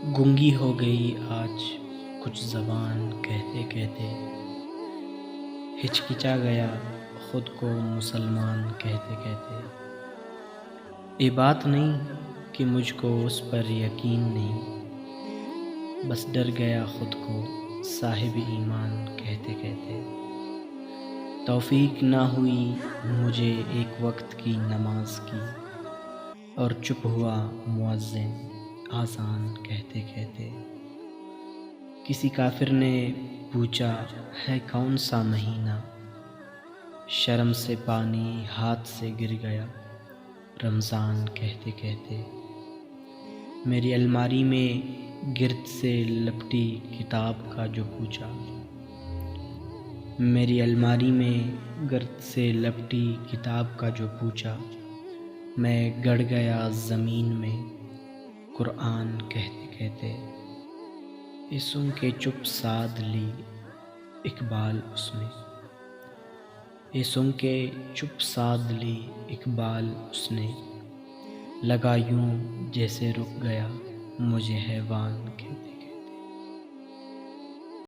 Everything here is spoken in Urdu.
گنگی ہو گئی آج کچھ زبان کہتے کہتے، ہچکچا گیا خود کو مسلمان کہتے کہتے۔ یہ بات نہیں کہ مجھ کو اس پر یقین نہیں، بس ڈر گیا خود کو صاحب ایمان کہتے کہتے۔ توفیق نہ ہوئی مجھے ایک وقت کی نماز کی، اور چپ ہوا مؤذن آذان کہتے کہتے۔ کسی کافر نے پوچھا ہے کون سا مہینہ، شرم سے پانی ہاتھ سے گر گیا رمضان کہتے کہتے۔ میری الماری میں گرد سے لپٹی کتاب کا جو پوچھا، میری الماری میں گرد سے لپٹی کتاب کا جو پوچھا، میں گڑ گیا زمین میں قرآن کہتے کہتے۔ یہ سن کے چپ سادھ لی اقبال اس نے، یہ سن کے چپ سادھ لی اقبال اس نے، لگا یوں جیسے رک گیا مجھے حیوان کہتے۔